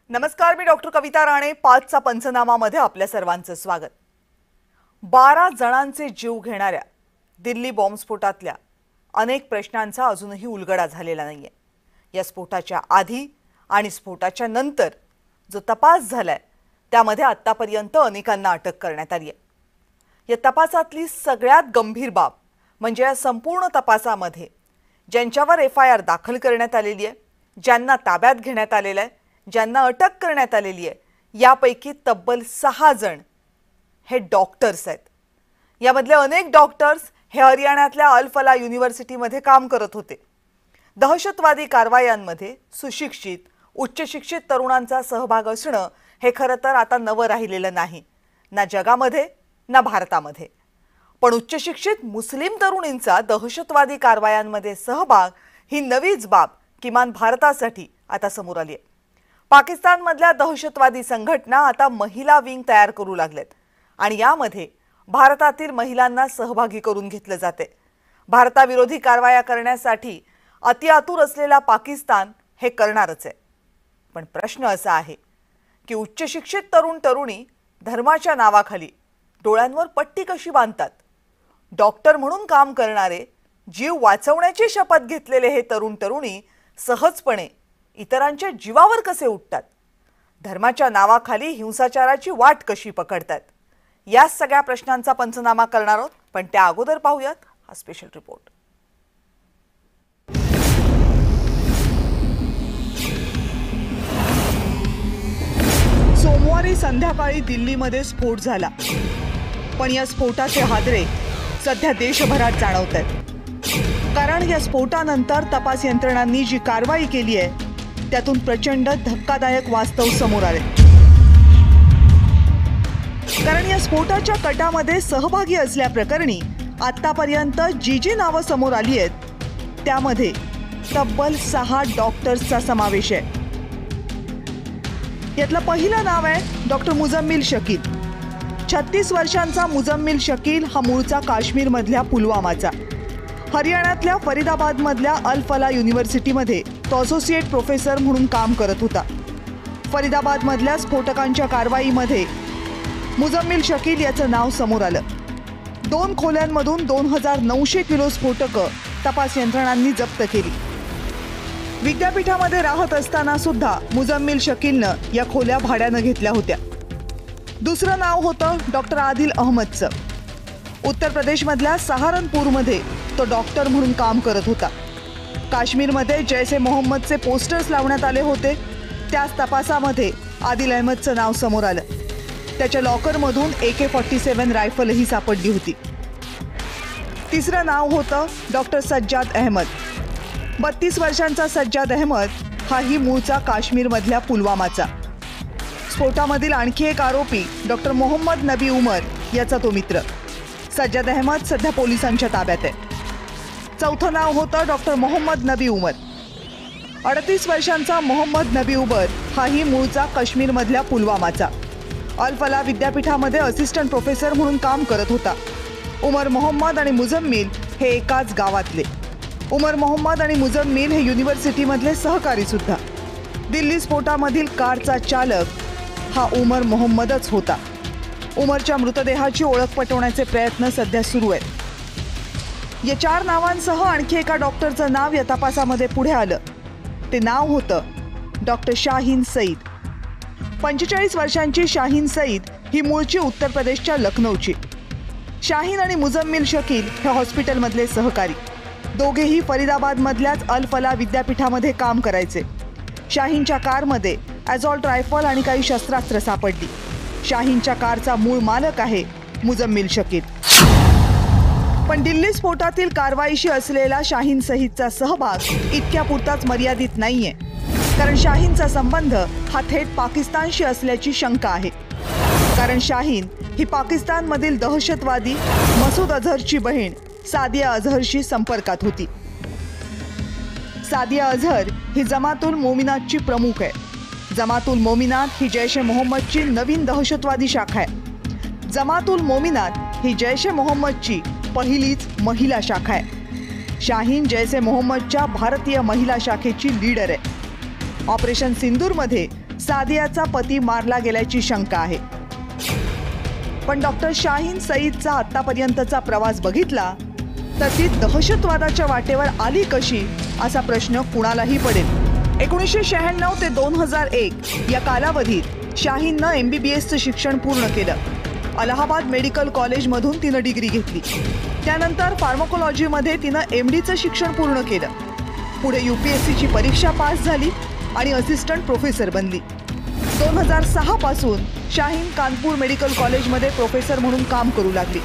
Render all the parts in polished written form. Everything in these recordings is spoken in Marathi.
नमस्कार, मी डॉक्टर कविता राणे. 5चा पंचनामामध्ये आपल्या सर्वांचं स्वागत. 12 जणांचे जीव घेणाऱ्या दिल्ली बॉम्बस्फोटातल्या अनेक प्रश्नांचा अजूनही उलगडा झालेला नाहीये. या स्फोटाच्या आधी आणि स्फोटाच्या नंतर जो तपास झालाय त्यामध्ये आतापर्यंत अनेकांना अटक करण्यात आली आहे. या तपासातली सगळ्यात गंभीर बाब म्हणजे या संपूर्ण तपासामध्ये ज्यांच्यावर FIR दाखल करण्यात आलेली आहे, ज्यांना ताब्यात घेण्यात आलेलं आहे, ज्यांना अटक करण्यात आलेली आहे, यापैकी तब्बल 6 जण हे डॉक्टर्स आहेत. यामधले अनेक डॉक्टर्स हे हरियाणातल्या अल फला युनिव्हर्सिटीमध्ये काम करत होते. दहशतवादी कारवायांमध्ये सुशिक्षित उच्च शिक्षित तरुणांचा सहभाग असणं हे खरं तर आता नवं राहिलेलं नाही, ना जगामध्ये ना भारतामध्ये. पण उच्च शिक्षित मुस्लिम तरुणींचा दहशतवादी कारवायांमध्ये सहभाग ही नवीच बाब किमान भारतासाठी आता समोर आली आहे. पाकिस्तानमधल्या दहशतवादी संघटना आता महिला विंग तयार करू लागलेत आणि यामध्ये भारतातील महिलांना सहभागी करून घेतलं जाते. भारताविरोधी कारवाया करण्यासाठी अतिआतुर असलेला पाकिस्तान हे करणारच आहे. पण प्रश्न असा आहे की उच्च शिक्षित तरुण तरुणी धर्माच्या नावाखाली डोळ्यांवर पट्टी कशी बांधतात? डॉक्टर म्हणून काम करणारे, जीव वाचवण्याची शपथ घेतलेले हे तरुण तरुणी सहजपणे इतरांच्या जीवावर कसे उठतात? धर्माच्या नावाखाली हिंसाचाराची वाट कशी पकडतात? या सगळ्या प्रश्नांचा पंचनामा करणार आहोत. पण त्या अगोदर पाहूयात हा स्पेशल रिपोर्ट. सोमवारी संध्याकाळी दिल्लीमध्ये स्फोट झाला. पण या स्फोटाचे हादरे सध्या देशभरात जाणवत आहेत. कारण या स्फोटानंतर तपास यंत्रणांनी जी कारवाई केली आहे त्यातून प्रचंड धक्कादायक वास्तव समोर आले. कारण या स्फोटाच्या कटामध्ये सहभागी असल्याप्रकरणी आतापर्यंत जी नावं समोर आली आहेत त्यामध्ये तब्बल 6 डॉक्टर्सचा समावेश आहे. यातलं पहिलं नाव आहे डॉक्टर मुजम्मिल शकील. 36 वर्षांचा मुजम्मिल शकील हा मूळचा काश्मीरमधल्या पुलवामाचा. हरियाणातल्या फरीदाबादमधल्या अल फला युनिव्हर्सिटीमध्ये तो असोसिएट प्रोफेसर म्हणून काम करत होता. फरीदाबादमधल्या स्फोटकांच्या कारवाईमध्ये मुजम्मिल शकील याचं नाव समोर आलं. 2 खोल्यांमधून 2900 किलो स्फोटकं तपास यंत्रणांनी जप्त केली. विद्यापीठामध्ये राहत असताना सुद्धा मुजम्मिल शकीलनं या खोल्या भाड्यानं घेतल्या होत्या. दुसरं नाव होतं डॉक्टर आदिल अहमदचं. उत्तर प्रदेशमधल्या सहारनपूरमध्ये तो डॉक्टर म्हणून काम करत होता. काश्मीरमध्ये जैश ए मोहम्मदचे पोस्टर्स लावण्यात आले होते. त्याच तपासामध्ये आदिल अहमदचं नाव समोर आलं. त्याच्या लॉकरमधून AK-47 रायफलही सापडली होती. तिसरं नाव होतं डॉक्टर सज्जाद अहमद. 32 वर्षांचा सज्जाद अहमद हाही मूळचा काश्मीरमधल्या पुलवामाचा. स्फोटामधील आणखी एक आरोपी डॉक्टर मोहम्मद नबी उमर याचा तो मित्र. सज्जाद अहमद सध्या पोलिसांच्या ताब्यात आहे. चौथं नाव होतं डॉक्टर मोहम्मद नबी उमर. 38 वर्षांचा मोहम्मद नबी उमर हाही मूळचा काश्मीरमधल्या पुलवामाचा. अल फला विद्यापीठामध्ये असिस्टंट प्रोफेसर म्हणून काम करत होता. उमर मोहम्मद आणि मुजम्मिल हे एकाच गावातले. उमर मोहम्मद आणि मुजम्मिल हे युनिव्हर्सिटीमधले सहकारी सुद्धा. दिल्ली स्फोटामधील कारचा चालक हा उमर मोहम्मदच होता. उमरच्या मृतदेहाची ओळख पटवण्याचे प्रयत्न सध्या सुरू आहेत. या 4 नावांसह आणखी एका डॉक्टरचं नाव या तपासामध्ये पुढे आलं. ते नाव होतं डॉक्टर शाहीन सईद. 45 वर्षांची शाहीन सईद ही मूळची उत्तर प्रदेशच्या लखनौची. शाहीन आणि मुजम्मिल शकील हे हॉस्पिटलमधले सहकारी. दोघेही फरीदाबादमधल्याच अल फला विद्यापीठामध्ये काम करायचे. शाहीनच्या कारमध्ये ॲझॉल्ट रायफल आणि काही शस्त्रास्त्र सापडली. शाहीनच्या कारचा मूळ मालक आहे मुजम्मिल शकील. पण दिल्ली स्फोटातील कारवाईशी असलेला शाहीन सईदचा सहभाग इतक्यापुरताच मर्यादित नाहीये. कारण शाहीनचा संबंध हा थेट पाकिस्तानशी असल्याची शंका आहे. कारण शाहीन ही पाकिस्तानमधील दहशतवादी मसूद अझहरची बहीण सादिया अझहरशी संपर्कात होती. सादिया अझहर ही जमातुल मोमिनातची प्रमुख आहे. जमातुल मोमिनात ही जैश ए मोहम्मदची नवीन दहशतवादी शाखा आहे. जमातुल मोमिनात ही जैश ए मोहम्मदची पहिलीच महिला शाखा आहे. शाहीन जैश ए मोहम्मदच्या भारतीय महिला शाखेची लीडर आहे. ऑपरेशन सिंदूरमध्ये सादियाचा पती मारला गेल्याची शंका आहे. पण डॉक्टर शाहीन सईदचा आतापर्यंतचा प्रवास बघितला तर ती दहशतवादाच्या वाटेवर आली कशी असा प्रश्न कुणालाही पडेल. 1996 ते 2001 या कालावधीत शाहीननं MBBSचं शिक्षण पूर्ण केलं. अलाहाबाद मेडिकल कॉलेजमधून तिनं डिग्री घेतली. त्यानंतर फार्माकोलॉजीमध्ये तिनं MDचं शिक्षण पूर्ण केलं. पुढे UPSCची परीक्षा पास झाली आणि असिस्टंट प्रोफेसर बनली. 2006 पासून शाहीन कानपूर मेडिकल कॉलेजमध्ये प्रोफेसर म्हणून काम करू लागली.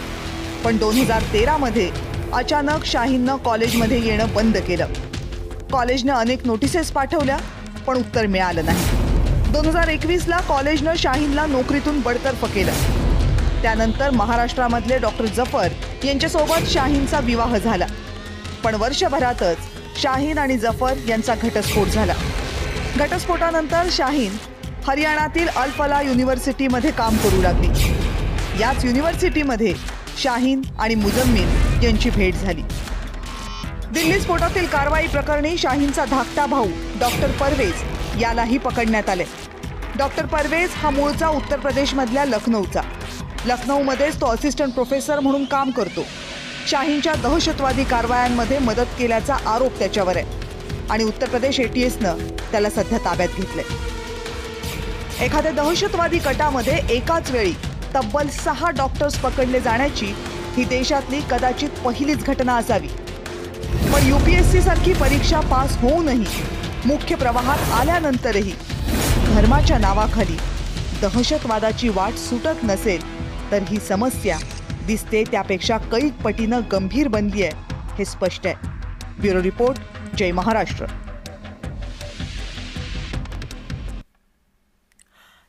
पण 2013 मध्ये अचानक शाहीननं कॉलेजमध्ये येणं बंद केलं. कॉलेजनं अनेक नोटिसेस पाठवल्या पण उत्तर मिळालं नाही. 2021ला कॉलेजनं शाहीनला नोकरीतून बडतर्फ केलं. त्यानंतर महाराष्ट्रामधले डॉक्टर जफर यांच्यासोबत शाहीनचा विवाह झाला. पण वर्षभरातच शाहीन आणि जफर यांचा घटस्फोट झाला. घटस्फोटानंतर शाहीन हरियाणातील अल फला युनिव्हर्सिटीमध्ये काम करू लागली. याच युनिव्हर्सिटीमध्ये शाहीन आणि मुजम्मिल यांची भेट झाली. दिल्ली स्फोटातील कारवाई प्रकरणी शाहीनचा धाकटा भाऊ डॉक्टर परवेज यालाही पकडण्यात आले. डॉक्टर परवेज हा मूळचा उत्तर प्रदेशमधल्या लखनौचा. लखनौमध्येच तो असिस्टंट प्रोफेसर म्हणून काम करतो. शाहीनच्या दहशतवादी कारवायांमध्ये मदत केल्याचा आरोप त्याच्यावर आहे आणि उत्तर प्रदेश ATSनं त्याला सध्या ताब्यात घेतलंय. एखाद्या दहशतवादी गटामध्ये एकाच वेळी तब्बल 6 डॉक्टर्स पकडले जाण्याची ही देशातली कदाचित पहिलीच घटना असावी. पण UPSC सारखी परीक्षा पास होऊनही मुख्य प्रवाहात आल्यानंतरही धर्माच्या नावाखाली दहशतवादाची वाट सुटत नसेल तर ही समस्या दिसते त्यापेक्षा कैक पटीनं गंभीर बनली आहे हे स्पष्ट आहे. ब्युरो रिपोर्ट, जय महाराष्ट्र.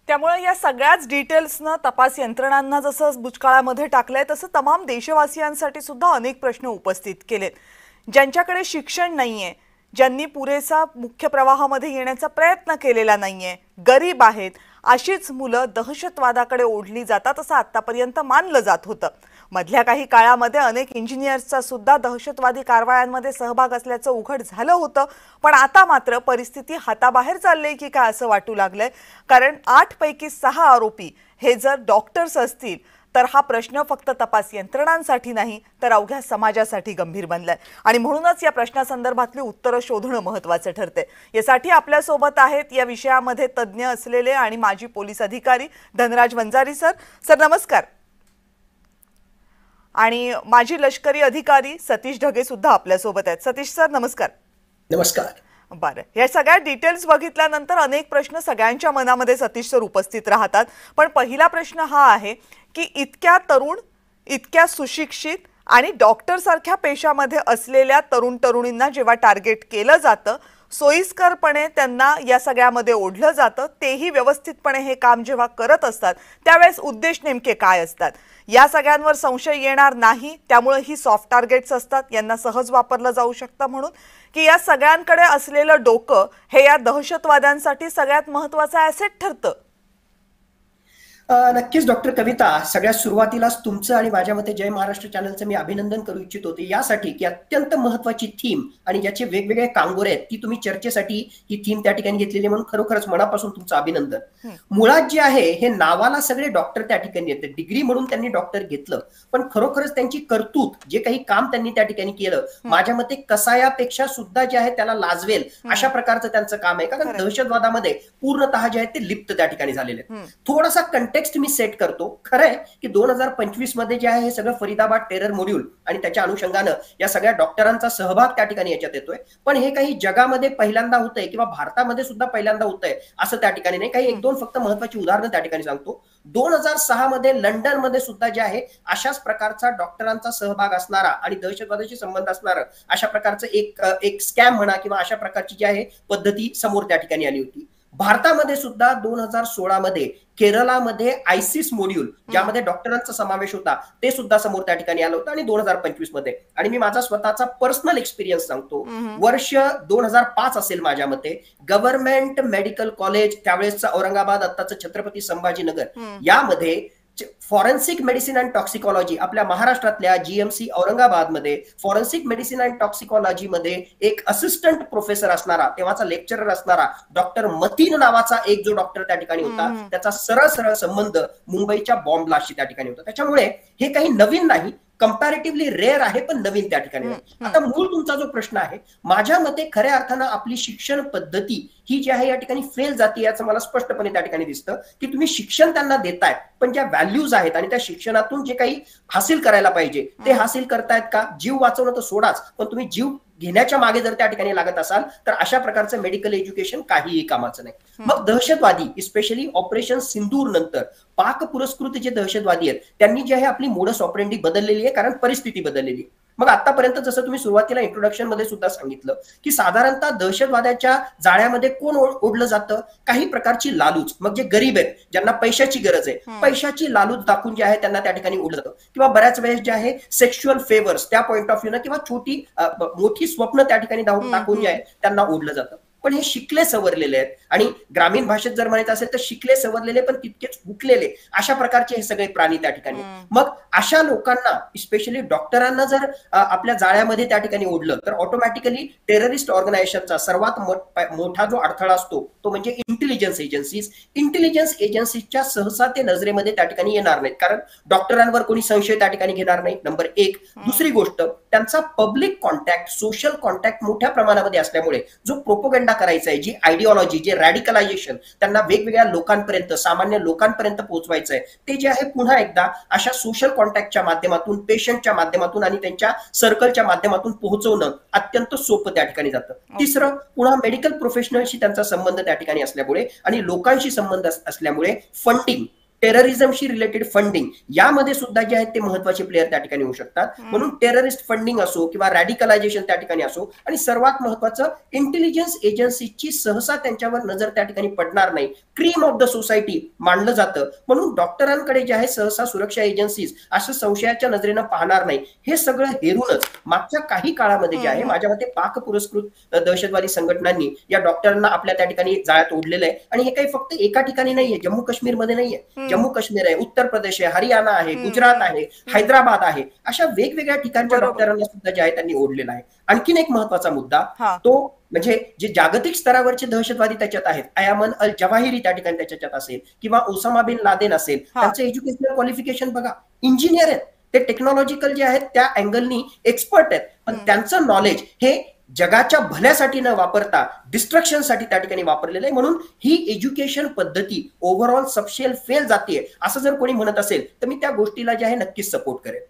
त्यामुळे या सगळ्याच डिटेल्सनं तपास यंत्रणांना जसं बुचकाळामध्ये टाकलंय तसं तमाम देशवासियांसाठी सुद्धा अनेक प्रश्न उपस्थित केलेत. ज्यांच्याकडे शिक्षण नाहीये, ज्यांनी पुरेसा मुख्य प्रवाहामध्ये येण्याचा प्रयत्न केलेला नाहीये, गरीब आहेत, अशीच मुलं दहशतवादाकडे ओढली जातात असं आतापर्यंत मानलं जात होतं. मधल्या काही काळामध्ये अनेक इंजिनियर्सचा सुद्धा दहशतवादी कारवायांमध्ये सहभाग असल्याचं उघड झालं होतं. पण आता मात्र परिस्थिती हाताबाहेर चालली की काय असं वाटू लागलंय. कारण 8 पैकी 6 आरोपी हे जर डॉक्टर्स असतील तर हा प्रश्न फक्त तपास यंत्रणांसाठी नाही तर अवघ्या समाजासाठी गंभीर बनलाय. आणि म्हणूनच या प्रश्नासंदर्भातली उत्तरं शोधणं महत्त्वाचं ठरते. यासाठी आपल्यासोबत आहेत या विषयामध्ये तज्ज्ञ असलेले आणि माजी पोलीस अधिकारी धनराज वंजारी सर. सर नमस्कार. आणि माजी लष्करी अधिकारी सतीश ढगे सुद्धा आपल्यासोबत आहेत. सतीश सर नमस्कार. नमस्कार. बरं, या सगळ्या डिटेल्स बघितल्यानंतर अनेक प्रश्न सगळ्यांच्या मनामध्ये सतीश सर उपस्थित राहतात. पण पहिला प्रश्न हा आहे की इतक्या तरुण, इतक्या सुशिक्षित आणि डॉक्टर सारख्या पेशामध्ये असलेल्या तरुण तरुणींना जेव्हा टार्गेट केलं जातं, सोयीस्करपणे त्यांना या सगळ्यामध्ये ओढलं जातं, तेही व्यवस्थितपणे हे काम जेव्हा करत असतात त्यावेळेस उद्देश नेमके काय असतात या सगळ्यांवर संशय येणार नाही. त्यामुळे ही सॉफ्ट टार्गेट्स असतात, यांना सहज वापरलं जाऊ शकतं. म्हणून की या सगळ्यांकडे असलेलं डोकं हे या दहशतवाद्यांसाठी सगळ्यात महत्त्वाचं ॲसेट ठरतं. नक्कीच डॉक्टर कविता, सगळ्यात सुरुवातीलाच तुमचं आणि माझ्या मते जय महाराष्ट्र चॅनलचं मी अभिनंदन करू इच्छित होते यासाठी की अत्यंत महत्वाची थीम आणि ज्याचे वेगवेगळे कांगोरे आहेत ती तुम्ही चर्चेसाठी ही थीम त्या ठिकाणी घेतलेली, म्हणून खरोखरच मनापासून तुमचं अभिनंदन. मुळात जे आहे हे नावाला सगळे डॉक्टर त्या ठिकाणी येते, डिग्री म्हणून त्यांनी डॉक्टर घेतलं, पण खरोखरच त्यांची कर्तृत्व जे काही काम त्यांनी त्या ठिकाणी केलं माझ्या मते कसायापेक्षा सुद्धा जे आहे त्याला लाजवेल अशा प्रकारचं त्यांचं काम आहे. कारण दहशतवादामध्ये पूर्णतः जे आहे ते लिप्त त्या ठिकाणी झालेले आहेत. थोडासा कंटेक्स्ट मी सेट करतो. खरंय की 2025 मध्ये जे आहे हे सगळं फरीदाबाद टेरर मॉड्यूल आणि त्याच्या अनुषंगानं या सगळ्या डॉक्टरांचा सहभाग त्या ठिकाणी याच्यात येतोय. पण हे काही जगामध्ये पहिल्यांदा होतंय किंवा भारतामध्ये सुद्धा पहिल्यांदा होतंय असं त्या ठिकाणी नाही. काही 1-2 फक्त महत्वाची उदाहरणं त्या ठिकाणी सांगतो. 2006 मध्ये लंडन मध्ये सुद्धा जे आहे अशाच प्रकारचा डॉक्टरांचा सहभाग असणारा आणि दहशतवादाशी संबंध असणारा अशा प्रकारचं एक स्कॅम म्हणा किंवा अशा प्रकारची जी आहे पद्धती समोर त्या ठिकाणी आली होती. भारतामध्ये सुद्धा 2016 मध्ये केरळामध्ये आयसिस मॉड्यूल ज्यामध्ये डॉक्टरांचा समावेश होता ते सुद्धा समोर त्या ठिकाणी आलं होतं. आणि 2025 मध्ये, आणि मी माझा स्वतःचा पर्सनल एक्सपिरियन्स सांगतो, वर्ष 2005 असेल माझ्या मते, गव्हर्नमेंट मेडिकल कॉलेज त्यावेळेसचा औरंगाबाद, आत्ताचं छत्रपती संभाजीनगर, यामध्ये फॉरेन्सिक मेडिसिन अँड टॉक्सिकॉलॉजी आपल्या महाराष्ट्रातल्या जीएमसी औरंगाबादमध्ये फॉरेन्सिक मेडिसिन अँड टॉक्सिकॉलॉजी मध्ये एक असिस्टंट प्रोफेसर असणारा, तेव्हाचा लेक्चरर असणारा डॉक्टर मतीन नावाचा एक जो डॉक्टर त्या ठिकाणी होता, त्याचा सरळ सरळ संबंध मुंबईच्या बॉम्ब ब्लास्टशी त्या ठिकाणी होता. त्याच्यामुळे हे काही नवीन नाही, कंपॅरेटिव्हली रेअर आहे, पण नवीन त्या ठिकाणी आहे. आता मूळ तुमचा जो प्रश्न आहे, माझ्या मते खऱ्या अर्थानं आपली शिक्षण पद्धती ही जी आहे या ठिकाणी फेल जाते, याचं मला स्पष्टपणे त्या ठिकाणी दिसतं की तुम्ही शिक्षण त्यांना देताय, पण ज्या व्हॅल्यूज आहेत आणि त्या शिक्षणातून जे काही हासिल करायला पाहिजे ते हासिल करतायत का? जीव वाचवणं तर सोडाच, पण तुम्ही जीव घेण्याच्या मागे जर त्या ठिकाणी लागत असाल तर अशा प्रकारचं मेडिकल एज्युकेशन काहीही कामाचं नाही. मग दहशतवादी, स्पेशली ऑपरेशन सिंदूर नंतर पाक पुरस्कृत जे दहशतवादी आहेत त्यांनी जे आहे आपली मोडस ऑपरेंडी बदललेली आहे, कारण परिस्थिती बदललेली आहे. मग आतापर्यंत जसं तुम्ही सुरुवातीला इंट्रोडक्शन मध्ये सुद्धा सांगितलं की साधारणतः दहशतवाद्याच्या जाळ्यामध्ये कोण ओढलं जातं? काही प्रकारची लालूच. मग जे गरीब आहेत, ज्यांना पैशाची गरज आहे, पैशाची लालूच दाखवून जे आहे त्यांना त्या ठिकाणी ओढलं जातं, किंवा बऱ्याच वेळेस जे आहे सेक्शुअल फेवर्स त्या पॉईंट ऑफ व्ह्यू किंवा मोठी स्वप्न त्या ठिकाणी दाखवून जे आहे त्यांना ओढलं जातं. पण हे शिकले सवरलेले आहेत, आणि ग्रामीण भाषेत जर म्हणायचं असेल तर शिकले सवरलेले पण तितकेच हुकलेले, अशा प्रकारचे हे सगळे प्राणी त्या ठिकाणी. मग अशा लोकांना, स्पेशली डॉक्टरांना जर आपल्या जाळ्यामध्ये त्या ठिकाणी ओढलं तर ऑटोमॅटिकली टेररिस्ट ऑर्गनायझेशनचा सर्वात मोठा जो अडथळा असतो तो म्हणजे इंटेलिजन्स एजन्सीज. इंटेलिजन्स एजन्सीजच्या सहसा ते नजरेमध्ये त्या ठिकाणी येणार नाहीत, कारण डॉक्टरांवर कोणी संशय त्या ठिकाणी घेणार नाही, नंबर एक. दुसरी गोष्ट, त्यांचा पब्लिक कॉन्टॅक्ट, सोशल कॉन्टॅक्ट मोठ्या प्रमाणामध्ये असल्यामुळे जो प्रोपोगंडा करायचा आहे, जी आयडिओलॉजी, जे रॅडिकलायझेशन त्यांना वेगवेगळ्या लोकांपर्यंत, सामान्य लोकांपर्यंत पोहोचवायचं आहे, ते जे आहे पुन्हा एकदा अशा सोशल कॉन्टॅक्टच्या माध्यमातून, पेशंटच्या माध्यमातून आणि त्यांच्या सर्कलच्या माध्यमातून पोहोचवणं अत्यंत सोपं त्या ठिकाणी जातं. तिसरं, पुन्हा मेडिकल प्रोफेशनलशी त्यांचा संबंध त्या ठिकाणी असल्यामुळे आणि लोकांशी संबंध असल्यामुळे फंडिंग, टेररिझमशी रिलेटेड फंडिंग, यामध्ये सुद्धा जे आहेत ते महत्वाचे प्लेयर त्या ठिकाणी होऊ शकतात. म्हणून टेररिस्ट फंडिंग असो किंवा रॅडिकलायझेशन त्या ठिकाणी असो, आणि सर्वात महत्वाचं इंटेलिजन्स एजन्सीची सहसा त्यांच्यावर नजर त्या ठिकाणी पडणार नाही, क्रीम ऑफ द सोसायटी मानलं जातं. म्हणून डॉक्टरांकडे जे आहे सहसा सुरक्षा एजन्सीज असं संशयाच्या नजरेनं पाहणार नाही. हे सगळं हेरूनच मागच्या काही काळामध्ये जे आहे माझ्या मते पाक पुरस्कृत दहशतवादी संघटनांनी या डॉक्टरांना आपल्या त्या ठिकाणी जाळ्यात ओढलेलं आहे. आणि हे काही फक्त एका ठिकाणी नाहीये, जम्मू काश्मीरमध्ये नाहीये, जम्मू काश्मीर आहे, उत्तर प्रदेश आहे, हरियाणा आहे, गुजरात आहे, हैदराबाद आहे, अशा वेगवेगळ्या ठिकाणच्या डॉक्टरांना सुद्धा जे आहे त्यांनी ओढलेला आहे. आणखीन एक महत्वाचा मुद्दा तो म्हणजे जे जागतिक स्तरावरचे दहशतवादी त्याच्यात आहेत, अयामन अल जवाहिरी त्या ठिकाणी त्याच्यात असेल, किंवा ओसामा बिन लादेन असेल, त्यांचं एज्युकेशनल क्वालिफिकेशन बघा, इंजिनियर आहेत ते, टेक्नॉलॉजिकल जे आहेत त्या अँगलनी एक्सपर्ट आहेत, पण त्यांचं नॉलेज हे जगाच्या भल्यासाठी न वापरता डिस्ट्रक्शनसाठी त्या ठिकाणी वापरलेलं आहे. म्हणून ही एज्युकेशन पद्धती ओव्हरऑल सबशेल फेल जाते असं जर कोणी म्हणत असेल तर मी त्या गोष्टीला जे आहे नक्कीच सपोर्ट करेन.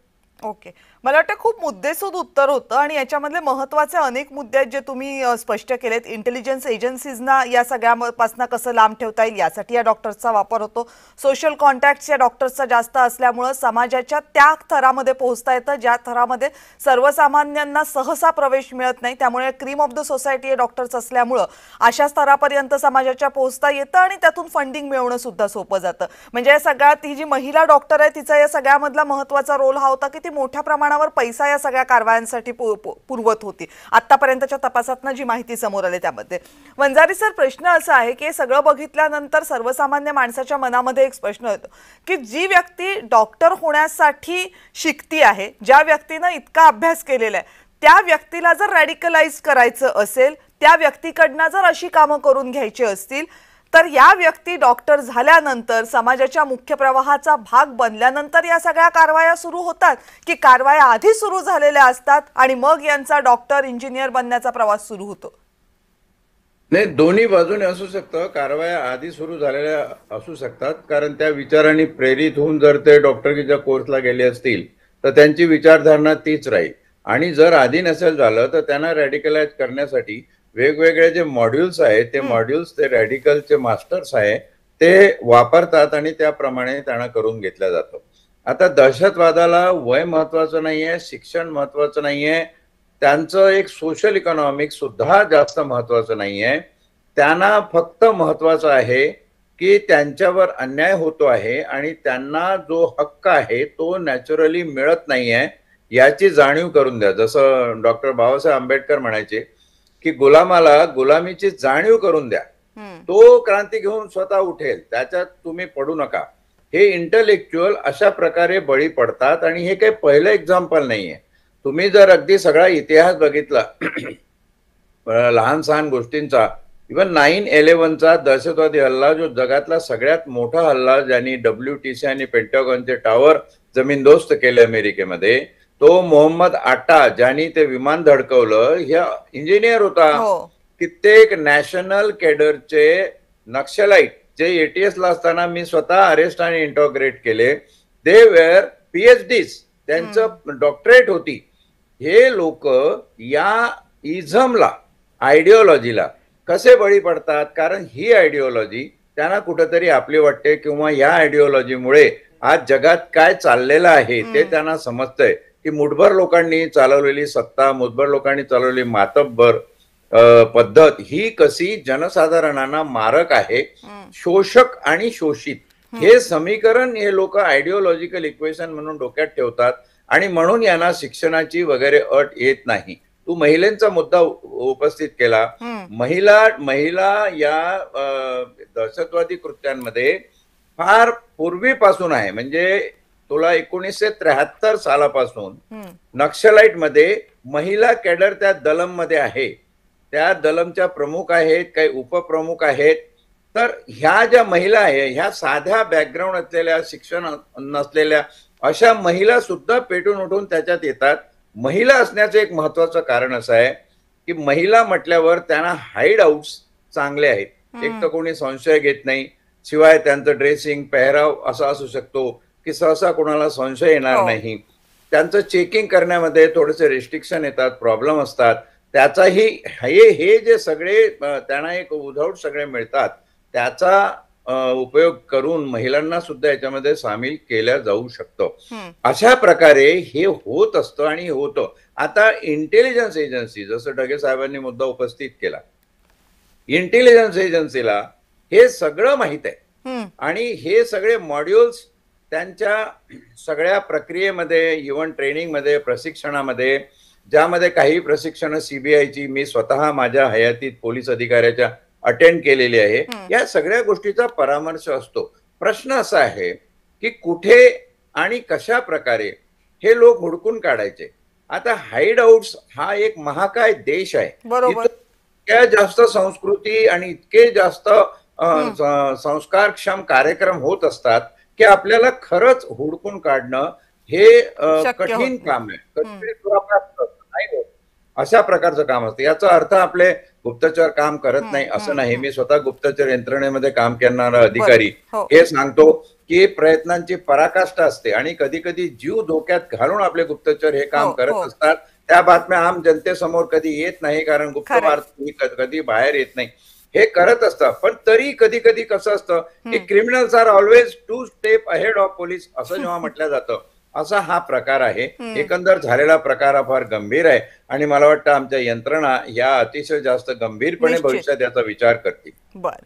ओके, मला वाटतं खूप मुद्देसूद उत्तर होतं आणि याच्यामधले महत्त्वाचे अनेक मुद्दे आहेत जे तुम्ही स्पष्ट केलेत. इंटेलिजन्स एजन्सीजना या सगळ्यापासून कसं लांब ठेवता येईल यासाठी या डॉक्टर्सचा वापर होतो. सोशल कॉन्टॅक्ट्स या डॉक्टर्सचा जास्त असल्यामुळं समाजाच्या त्या थरामध्ये पोहोचता येतं ज्या थरामध्ये सर्वसामान्यांना सहसा प्रवेश मिळत नाही. त्यामुळे क्रीम ऑफ द सोसायटी हे डॉक्टर्स असल्यामुळं अशा स्तरापर्यंत समाजाच्या पोहोचता येतं आणि त्यातून फंडिंग मिळवणं सुद्धा सोपं जातं. म्हणजे या सगळ्यात ही जी महिला डॉक्टर आहे तिचा या सगळ्यामधला महत्त्वाचा रोल हा होता की ती मोठ्या प्रमाणावर पैसा या सगळ्या कारवायांसाठी पुरवत होती. आतापर्यंतच्या तपासातनं जी माहिती समोर आली त्यामध्ये. वंजारी सर, प्रश्न असा आहे की सगळं बघितल्यानंतर सर्वसामान्य माणसाच्या मनामध्ये एक प्रश्न येतो की जी व्यक्ती डॉक्टर होण्यासाठी शिकती आहे, ज्या व्यक्तीनं इतका अभ्यास केलेला आहे, त्या व्यक्तीला जर रॅडिकलाइज करायचं असेल, त्या व्यक्तीकडनं जर अशी कामं करून घ्यायची असतील, तर या व्यक्ती डॉक्टर झाल्यानंतर समाजाच्या मुख्य प्रवाहाचा भाग बनल्यानंतर या सगळ्या कारवाया सुरू होतात की कारवाया आधी सुरू झालेल्या असतात आणि मग यांचा डॉक्टर इंजिनियर बनण्याचा प्रवास सुरू होतो? नाही, दोन्ही बाजूने असू शकतं. कारवाया आधी सुरू झालेल्या असू शकतात, कारण त्या विचारांनी प्रेरित होऊन जर ते डॉक्टरकीच्या कोर्सला गेले असतील तर त्यांची विचारधारणा तीच राहील. आणि जर आधी नसेल झालं तर त्यांना रॅडिकलाइज करण्यासाठी वेगवेगळे जे मॉड्यूल्स आहेत ते मॉड्यूल्स ते रॅडिकलचे मास्टर्स आहे ते वापरतात आणि त्याप्रमाणे त्यांना करून घेतलं जातं. आता दहशतवादाला वय महत्वाचं नाहीये, शिक्षण महत्वाचं नाहीये, त्यांचं एक सोशल इकॉनॉमिक सुद्धा जास्त महत्वाचं नाहीये. त्यांना फक्त महत्वाचं आहे की त्यांच्यावर अन्याय होतो आहे आणि त्यांना जो हक्क आहे तो नॅचरली मिळत नाहीये याची जाणीव करून द्या. जसं डॉक्टर बाबासाहेब आंबेडकर म्हणायचे की गुलामाला गुलामीची जाणीव करून द्या, तो क्रांती घेऊन स्वतः उठेल, त्याच्यात तुम्ही पडू नका. हे इंटलेक्च्युअल अशा प्रकारे बळी पडतात आणि हे काही पहिलं एक्झाम्पल नाहीये. तुम्ही जर अगदी सगळा इतिहास बघितला लहान सहान गोष्टींचा, इव्हन 9/11चा दहशतवादी हल्ला जो जगातला सगळ्यात मोठा हल्ला, ज्यांनी WTC आणि पेंटागॉनचे टावर जमीनदोस्त केले अमेरिकेमध्ये, तो मोहम्मद आटा ज्यांनी ते विमान धडकवलं, ह्या इंजिनियर होता. कित्येक नॅशनल कॅडरचे नक्षलाईट जे ATS ला असताना मी स्वतः अरेस्ट आणि इंटॉग्रेट केले, दे वेअर PhDs, त्यांचं डॉक्टरेट होती. हे लोक या इझमला, आयडिओलॉजीला कसे बळी पडतात? कारण ही आयडिओलॉजी त्यांना कुठेतरी आपली वाटते, किंवा या आयडिओलॉजीमुळे आज जगात काय चाललेलं आहे ते त्यांना समजतंय की मुठभर लोकांनी चालवलेली सत्ता, मुठभर लोकांनी चालवलेली मातब्बर पद्धत ही कशी जनसाधारणांना मारक आहे. शोषक आणि शोषित हे समीकरण हे लोक आयडिओलॉजिकल इक्वेशन म्हणून डोक्यात ठेवतात आणि म्हणून यांना शिक्षणाची वगैरे अट येत नाही. तू महिलांचा मुद्दा उपस्थित केला. महिला या दहशतवादी कृत्यांमध्ये फार पूर्वीपासून आहे. म्हणजे तुला 1973 सालापासून नक्षलाईट मध्ये महिला कॅडर त्या दलम मध्ये आहे. त्या दलमच्या प्रमुख आहेत, काही उपप्रमुख आहेत. तर ह्या ज्या महिला आहे, ह्या साध्या बॅकग्राऊंड असलेल्या, शिक्षण नसलेल्या अशा महिला सुद्धा पेटून उठून त्याच्यात येतात. महिला असण्याचं एक महत्वाचं कारण असं आहे की महिला म्हटल्यावर त्यांना हाईड आउट्स चांगले आहेत. एक तर कोणी संशय घेत नाही, शिवाय त्यांचं ड्रेसिंग, पेहराव असा असू शकतो की सहसा कोणाला संशय येणार नाही. त्यांचं चेकिंग करण्यामध्ये थोडेसे रिस्ट्रिक्शन येतात, प्रॉब्लेम असतात. त्याचाही हे जे सगळे त्यांना एक उधौड सगळे मिळतात, त्याचा उपयोग करून महिलांना सुद्धा याच्यामध्ये सामील केल्या जाऊ शकतं. अशा प्रकारे हे होत असतं आणि होतं. आता इंटेलिजन्स एजन्सी, जसं ढगे साहेबांनी मुद्दा उपस्थित केला, इंटेलिजन्स एजन्सीला हे सगळं माहित आहे आणि हे सगळे मॉड्यूल्स त्यांच्या सगळ्या प्रक्रियेमध्ये, इव्हन ट्रेनिंगमध्ये, प्रशिक्षणामध्ये, ज्यामध्ये काही प्रशिक्षण CBIची मी स्वतः माझ्या हयातीत पोलीस अधिकाऱ्याच्या अटेंड केलेली आहे, या सगळ्या गोष्टीचा परामर्श असतो. प्रश्न असा आहे की कुठे आणि कशा प्रकारे हे लोक हुडकून काढायचे. आता हाईड आउट्स हा एक महाकाय देश आहे. इतक्या जास्त संस्कृती आणि इतके जास्त संस्कारक्षम कार्यक्रम होत असतात की आपल्याला खरंच हुडकून काढणं हे कठीण काम आहे. नाही होत. अशा प्रकारचं काम असतं. याचा अर्थ आपले गुप्तचर काम करत नाही असं नाही. मी स्वतः गुप्तचर यंत्रणेमध्ये काम करणारा अधिकारी हे सांगतो की प्रयत्नांची पराकाष्ठा असते आणि कधी कधी जीव धोक्यात घालून आपले गुप्तचर हे काम करत असतात. त्या बातम्या आम जनतेसमोर कधी येत नाही, कारण गुप्त वार्ता कधी बाहेर येत नाही. हे करत असतात. पण तरी कधी कधी कसं असतं की criminals are always 2 step ahead of police असं जेव्हा म्हटलं जातं, असा हा प्रकार आहे. एकंदर झालेला प्रकार हा फार गंभीर आहे आणि मला वाटतं आमच्या यंत्रणा या अतिशय जास्त गंभीरपणे भविष्यात याचा विचार करतील. बर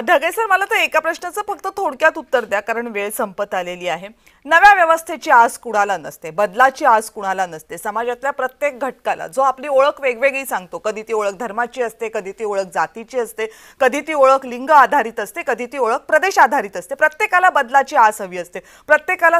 ढगे सर, मला तर एका प्रश्नाचं फक्त थोडक्यात उत्तर द्या, कारण वेळ संपत आलेली आहे. नव्या व्यवस्थेची आस कुणाला नसते, बदलाची आस कुणाला नसते. समाजातल्या प्रत्येक घटकाला जो आपली ओळख वेगवेगळी सांगतो, कधी ती ओळख धर्माची असते, कधी ती ओळख जातीची असते, कधी ती ओळख लिंग आधारित असते, कधी ती ओळख प्रदेश आधारित असते. प्रत्येकाला बदलाची आस हवी असते. प्रत्येकाला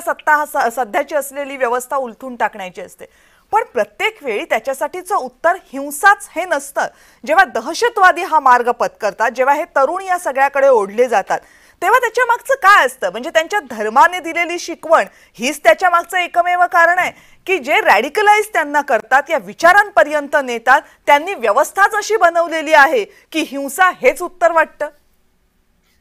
सध्याची असलेली व्यवस्था उलथून टाकण्याची असते. पण प्रत्येक वेळी त्याच्यासाठीचं उत्तर हिंसाच हे नसतं. जेव्हा दहशतवादी हा मार्ग पत्करतात, जेव्हा हे तरुण या सगळ्याकडे ओढले जातात, तेव्हा त्याच्या मागचं काय असतं? म्हणजे त्यांच्या धर्माने दिलेली शिकवण हीच त्याच्या मागचं एकमेव कारण आहे की जे रॅडिकलाइज त्यांना करतात, या विचारांपर्यंत नेतात, त्यांनी व्यवस्थाच अशी बनवलेली आहे की हिंसा हेच उत्तर वाटतं?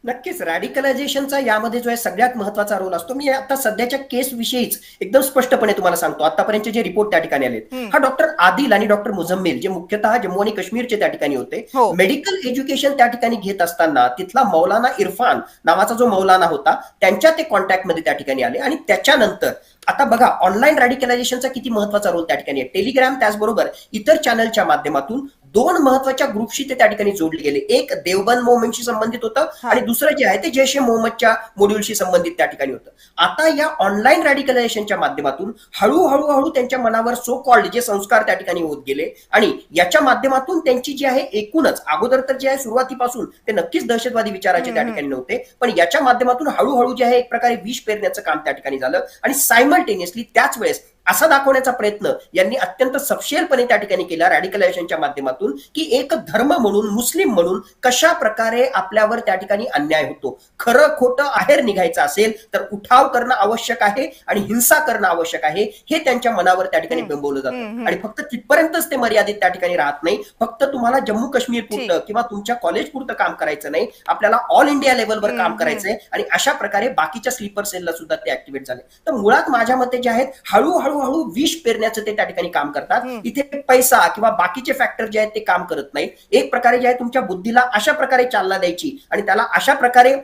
नक्कीच रॅडिकलायझेशनचा यामध्ये जो आहे सगळ्यात महत्वाचा रोल असतो. मी आता सध्याच्या केस विषयीच एकदम स्पष्टपणे तुम्हाला सांगतो. आतापर्यंत जे रिपोर्ट त्या ठिकाणी आले, हा डॉक्टर आदिल आणि डॉक्टर मुझम्मिल जे मुख्यतः जम्मू आणि काश्मीरचे त्या ठिकाणी होते, मेडिकल एज्युकेशन त्या ठिकाणी घेत असताना तिथला मौलाना इरफान नावाचा जो मौलाना होता त्यांच्या ते कॉन्टॅक्टमध्ये त्या ठिकाणी आले. आणि त्याच्यानंतर आता बघा ऑनलाईन रॅडिकलायझेशनचा किती महत्वाचा रोल त्या ठिकाणी आहे. टेलिग्राम त्याचबरोबर इतर चॅनलच्या माध्यमातून दोन महत्वाच्या ग्रुपशी ते त्या ठिकाणी जोडले गेले. एक देवबंद मोमेंटशी संबंधित होतं आणि दुसरं जे आहे ते जैश ए मोहम्मदच्या मॉड्यूलशी संबंधित त्या ठिकाणी होतं. आता या ऑनलाईन रॅडिकलायझेशनच्या माध्यमातून हळूहळू त्यांच्या मनावर सो कॉल्ड जे संस्कार त्या ठिकाणी होत गेले आणि याच्या माध्यमातून त्यांची जी आहे एकूणच अगोदर तर जे आहे सुरुवातीपासून ते नक्कीच दहशतवादी विचाराचे त्या ठिकाणी नव्हते, पण याच्या माध्यमातून हळूहळू जे आहे एक प्रकारे विष पेरण्याचं काम त्या ठिकाणी झालं आणि सायमल्टेनियसली त्याच वेळेस असा दाखवण्याचा प्रयत्न यांनी अत्यंत सपशेलपणे त्या ठिकाणी केला रॅडिकलायझेशनच्या माध्यमातून की एक धर्म म्हणून मुस्लिम म्हणून कशा प्रकारे आपल्यावर त्या ठिकाणी अन्याय होतो. खरं खोटं आहेर निघायचं असेल तर उठाव करणं आवश्यक आहे आणि हिंसा करणं आवश्यक आहे हे त्यांच्या मनावर त्या ठिकाणी बिंबवलं जातं. आणि फक्त तिथपर्यंतच ते मर्यादित त्या ठिकाणी राहत नाही. फक्त तुम्हाला जम्मू काश्मीर पुरतं किंवा तुमच्या कॉलेज पुरतं काम करायचं नाही, आपल्याला ऑल इंडिया लेवलवर काम करायचंय आणि अशा प्रकारे बाकीच्या स्लीपर सेलला सुद्धा ते ऍक्टिव्हेट झाले. तर मुळात माझ्या मते जे आहेत हळूहळू विष पेरण्याचं ते त्या ठिकाणी काम करतात. इथे पैसा किंवा बाकीचे फॅक्टर जे आहेत ते काम करत नाहीत. एक प्रकारे जे आहे तुमच्या बुद्धीला अशा प्रकारे चालना द्यायची आणि त्याला अशा प्रकारे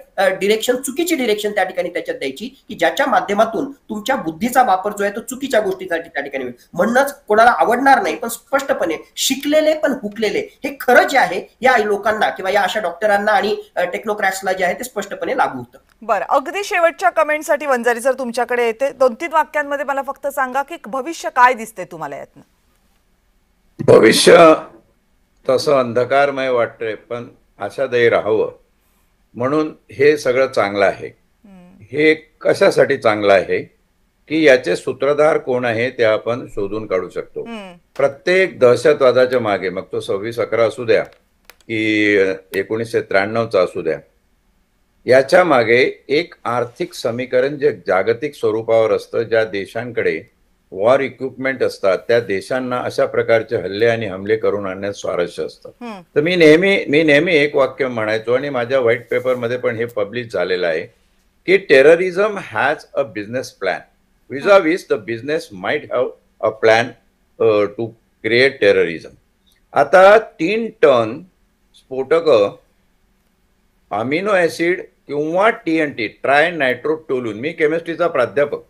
चुकीची डिरेक्शन त्या ठिकाणी त्याच्यात द्यायची की ज्याच्या माध्यमातून तुमच्या बुद्धीचा वापर जो आहे तो चुकीच्या गोष्टीसाठी त्या ठिकाणी होईल. म्हणूनच कोणाला आवडणार नाही पण स्पष्टपणे शिकलेले पण हुकलेले हे खरं जे आहे या लोकांना किंवा या अशा डॉक्टरांना आणि टेक्नोक्रॅट्सला जे आहे ते स्पष्टपणे लागू होतं. बरं, अगदी शेवटच्या कमेंटसाठी वंजारी सर तुमच्याकडे येते. 2-3 वाक्यांमध्ये मला फक्त सांगा की भविष्य काय दिसते तुम्हाला यातनं? भविष्य तसं अंधकारमय वाटतंय पण आशादायी राहावं म्हणून हे सगळं चांगलं आहे. हे कशासाठी चांगलं आहे की याचे सूत्रधार कोण आहे ते आपण शोधून काढू शकतो. प्रत्येक दहशतवादाच्या मागे, मग तो 26/11 असू द्या की 1993चा असू द्या, याच्या मागे एक आर्थिक समीकरण जे जागतिक स्वरूपावर असतं. ज्या देशांकडे वॉर इक्विपमेंट असतात त्या देशांना अशा प्रकारचे हल्ले आणि हमले करून आणण्यात स्वारस्य असतं. तर मी नेहमी एक वाक्य म्हणायचो आणि माझ्या व्हाईट पेपर मध्ये पण हे पब्लिश झालेलं आहे की terrorism has a business plan vis-a-vis the business might have a plan to create terrorism. आता 3 टन स्फोटक अमिनो ऍसिड किंवा TNT ट्राय नायट्रोटोलून, मी केमिस्ट्रीचा प्राध्यापक,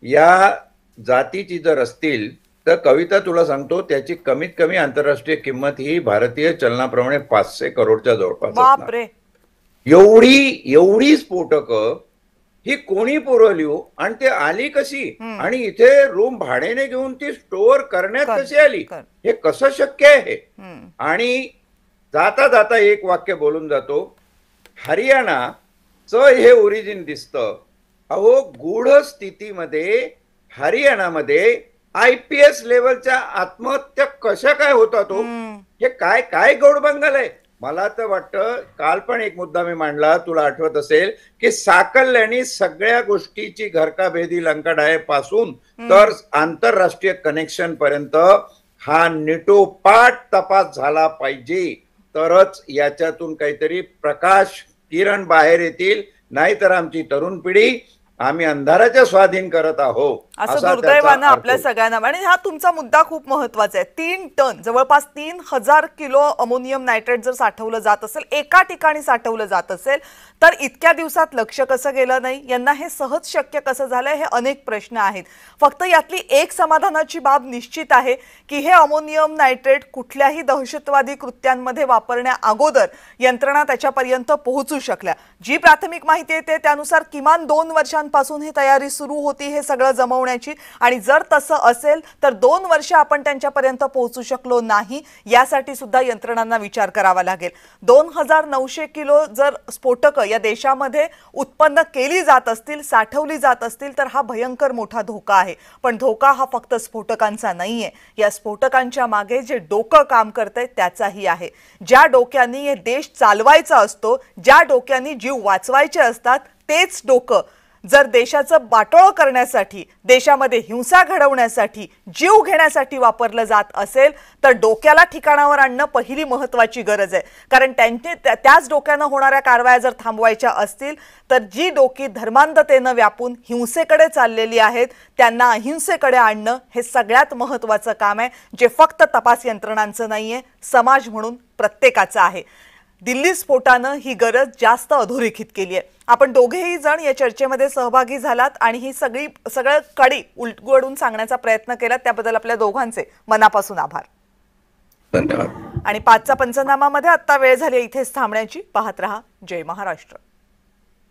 या जातीची जर असतील तर कविता तुला सांगतो त्याची कमीत कमी आंतरराष्ट्रीय किंमत ही भारतीय चलनाप्रमाणे 500 करोडच्या जवळपास असणार. एवढी स्फोटक ही कोणी पुरवली हो आणि ते आली कशी आणि इथे रूम भाड्याने घेऊन ती स्टोअर करण्यात कशी आली, हे कसं शक्य आहे. आणि जाता जाता एक वाक्य बोलून जातो, हरियाणाचं हे ओरिजिन दिसतं. अहो, गूढ स्थितीमध्ये हरियाणामध्ये IPS लेवलच्या आत्महत्या कशा काय होतात हो, हे काय गौडबंगाल आहे. मला तर वाटतं काल पण एक मुद्दा मी मांडला, तुला आठवत असेल की साकल्याने सगळ्या गोष्टीची घरकाभेदी लंकाडाय पासून तर आंतरराष्ट्रीय कनेक्शन पर्यंत हा निटोपाट तपास झाला पाहिजे, तरच याच्यातून काहीतरी प्रकाश किरण बाहेर येतील. नाहीतर आमची तरुण पिढी आम्ही अंधाराच्या स्वाधीन करत आहोत असं दुर्दैवानं आपल्या सगळ्यांना. आणि हा तुमचा मुद्दा खूप महत्वाचा आहे. 3 टन जवळपास 3000 किलो अमोनियम नायट्रेट जर साठवलं जात असेल, एका ठिकाणी साठवलं जात असेल, तर इतक्या दिवसात लक्ष कसं गेलं नाही, यांना हे सहज शक्य कसं झालंय, हे अनेक प्रश्न आहेत. फक्त यातली एक समाधानाची बाब निश्चित आहे की हे अमोनियम नायट्रेट कुठल्याही दहशतवादी कृत्यांमध्ये वापरण्या अगोदर यंत्रणा त्याच्यापर्यंत पोहोचू शकल्या. जी प्राथमिक माहिती येते त्यानुसार किमान 2 वर्षांपासून ही तयारी सुरू होती हे सगळं जमवण्याची. आणि जर तसं असेल तर 2 वर्ष आपण त्यांच्यापर्यंत पोहोचू शकलो नाही, यासाठी सुद्धा यंत्रणांना विचार करावा लागेल. 2900 किलो जर स्फोटकं या देशामध्ये उत्पन्न केली जात असतील, साठवली जात असतील, तर हा भयंकर मोठा धोका आहे. पण धोका हा फक्त स्फोटकांचा नाहीये, या स्फोटकांच्या मागे जे डोकं काम करतंय त्याचाही आहे. ज्या डोक्यांनी हे देश चालवायचा असतो, ज्या डोक्यांनी जीव वाचवायचे असतात, तेच डोकं जर देशाचं बाटोळ करण्यासाठी, देशामध्ये हिंसा घडवण्यासाठी, जीव घेण्यासाठी वापरलं जात असेल तर डोक्याला ठिकाणावर आणणं पहिली महत्त्वाची गरज आहे. कारण त्याच डोक्यानं होणाऱ्या कारवाया जर थांबवायच्या असतील तर जी डोकी धर्मांधतेनं व्यापून हिंसेकडे चाललेली आहेत त्यांना अहिंसेकडे आणणं हे सगळ्यात महत्त्वाचं काम आहे, जे फक्त तपास यंत्रणांचं नाहीये, समाज म्हणून प्रत्येकाचं आहे. दिल्ली स्फोटानं ही गरज जास्त अधोरेखित केली आहे. आपण दोघेही जण या चर्चेमध्ये सहभागी झालात आणि ही सगळं कडी उलगडून सांगण्याचा प्रयत्न केलात, त्याबद्दल आपल्या दोघांचे मनापासून आभार. धन्यवाद. आणि 5चा पंचनामामध्ये आता वेळ झाली इथेच थांबण्याची. पाहत रहा जय महाराष्ट्र.